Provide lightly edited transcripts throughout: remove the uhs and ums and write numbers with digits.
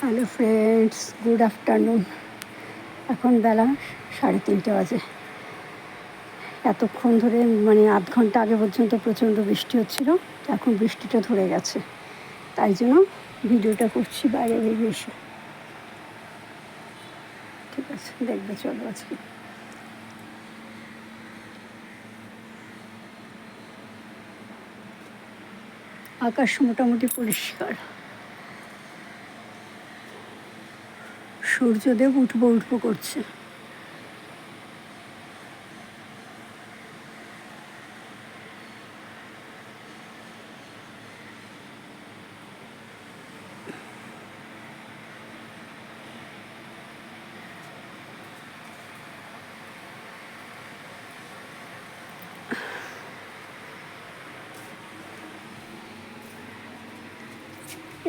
Hello friends, good afternoon. এখন বেলা 3:30 বাজে। এতক্ষণ ধরে মানে আধ ঘন্টা আগে পর্যন্ত প্রচণ্ড বৃষ্টি হচ্ছিল, এখন বৃষ্টিটা ধরে গেছে, তাই জন্য ভিডিওটা করছি বাইরে বেরিয়ে এসে। ঠিক আছে, দেখবে চলো আজকে। আকাশ মোটামুটি পরিষ্কার, সূর্যদেব উঠবো উঠবো করছে।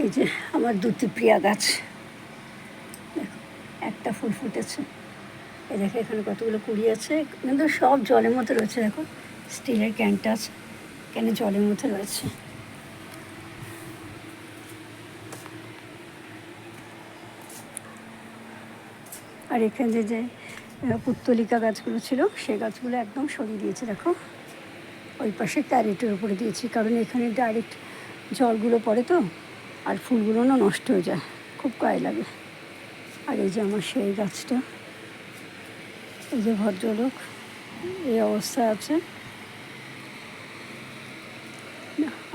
এই যে আমার দ্যুতিপ্রিয়া গাছ, দেখো একটা ফুল ফুটেছে। এই দেখো এখানে কতগুলো কুড়ি আছে, কিন্তু সব জলের মধ্যে রয়েছে। দেখো স্টিলের ক্যানটা আছে, ক্যানে জলের মধ্যে রয়েছে। আর এখানে যে পুত্তলিকা গাছগুলো ছিল, সেই গাছগুলো একদম সরিয়ে দিয়েছে। দেখো ওই পাশে ক্যারেটের উপরে দিয়েছি, কারণ এখানে ডাইরেক্ট জলগুলো পড়ে তো, আর ফুলগুলো না নষ্ট হয়ে যায়, খুব গায়ে লাগে। আর এই যে আমার সেই গাছটা, এই যে ভদ্রলোক এই অবস্থা আছে,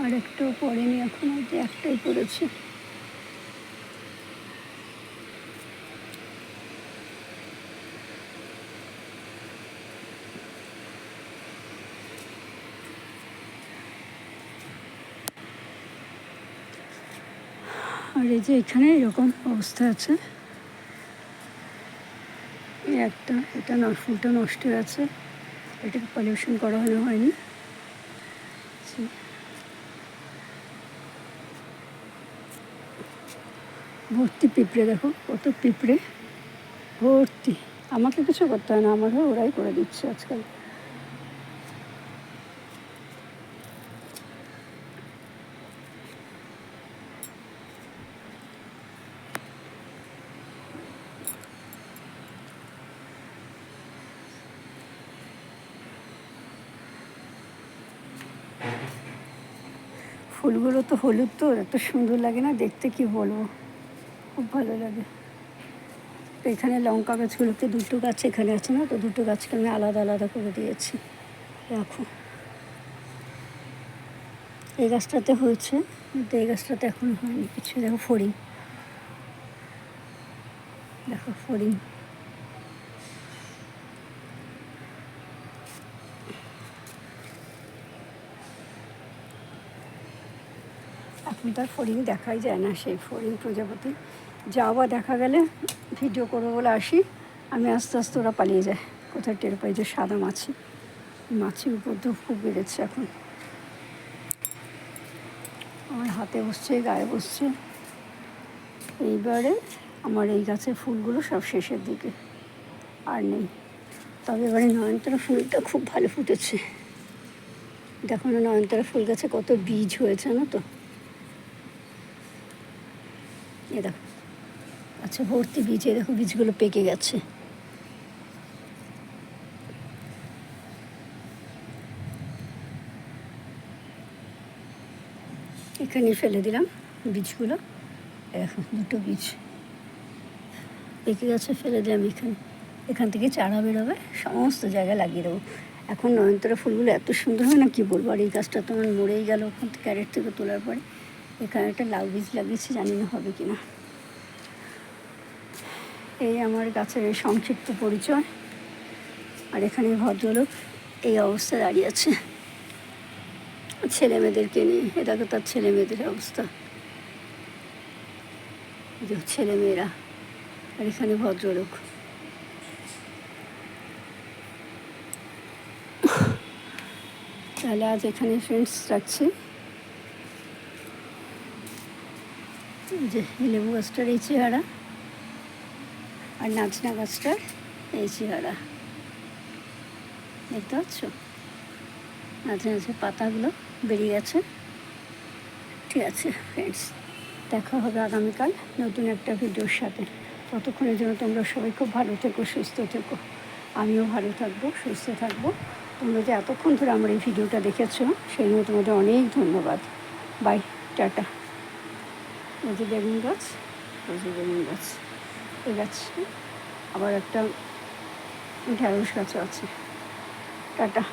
আর একটাও পড়েনি এখন, যে একটাই পড়েছে। আর এই যে এখানে এরকম অবস্থা আছে, একটা, এটা না ফুলটা নষ্ট হয়ে আছে, এটাকে পলিউশন করা হয়নি। ভর্তি পিঁপড়ে, দেখো কত পিঁপড়ে ভর্তি। আমাকে কিছু করতে হয় না, আমার হয় ওরাই করে দিচ্ছে আজকাল। ফুলগুলো তো হলুদ, তো এত সুন্দর লাগে না দেখতে, কি বলবো, খুব ভালো লাগে। তো এখানে লঙ্কা গাছগুলোকে, দুটো গাছ এখানে আছে না, তো দুটো গাছকে আমি আলাদা আলাদা করে দিয়েছি। রাখো, এই গাছটাতে হয়েছে, কিন্তু এই গাছটাতে এখন হয়নি কিছু। দেখো ফড়িং, দেখো ফড়িং। এখন তার ফড়িং দেখাই যায় না, সেই ফড়িং প্রজাপতি যাওয়া দেখা গেলে ভিডিও করবো বলে আসি, আমি আস্তে আস্তে ওরা পালিয়ে যায়। কোথায় টের পাই যে সাদা মাছি, মাছির উপদ্রব খুব বেড়েছে এখন। আমার হাতে বসছে, গায়ে বসছে। এইবারে আমার এই গাছের ফুলগুলো সব শেষের দিকে, আর নেই। তবে এবারে নয়নতারা ফুলটা খুব ভালো ফুটেছে। দেখো না, নয়নতারা ফুল গাছে কত বীজ হয়েছে না তো, এ দেখো আচ্ছা ভর্তি বীজ, দেখো বীজগুলো পেকে গেছে। এখানে ফেলে দিলাম বীজগুলো, দেখো দুটো বীজ পেকে গেছে, ফেলে দিলাম এখানে। এখান থেকে চারা বেরোবে, সমস্ত জায়গায় লাগিয়ে দেবো। এখন নয়নতারা ফুলগুলো এত সুন্দর হয় না, কি বলবো। আর এই গাছটা তো আমার মরেই গেল ওখান থেকে, ক্যারেট থেকে তোলার পরে। এখানে একটা লাউ বীজ লাগিয়েছি, জানি না হবে কিনা। এই আমার গাছের এই সংক্ষিপ্ত পরিচয়। আর এখানে ভদ্রলোক এই অবস্থা দাঁড়িয়ে আছে ছেলে মেয়েদেরকে নিয়ে। এ দেখো তার ছেলে মেয়েদের অবস্থা, ছেলে মেয়েরা। আর এখানে ভদ্রলোক। তাহলে আজ এখানে ফ্রেন্ডস রাখছি। যে লেবু গাছটার এই চেহারা, আর নাচনা গাছটার এই চেহারা, দেখতে পাচ্ছ? নাচনা গাছের পাতাগুলো বেরিয়ে গেছে। ঠিক আছে ফ্রেন্ডস। দেখা হবে আগামীকাল নতুন একটা ভিডিওর সাথে। ততক্ষণের জন্য তোমরা সবাই খুব ভালো থেকো, সুস্থ থেকো। আমিও ভালো থাকবো, সুস্থ থাকবো। তোমরা যে এতক্ষণ ধরে আমার এই ভিডিওটা দেখেছো সেই জন্য তোমাদের অনেক ধন্যবাদ। Bye, tata. ওই যে বেগুন গাছ, ওই যে বেগুন গাছ, এই গাছ, আবার একটা ঢ্যাঁড়স গাছও আছে। টাটা।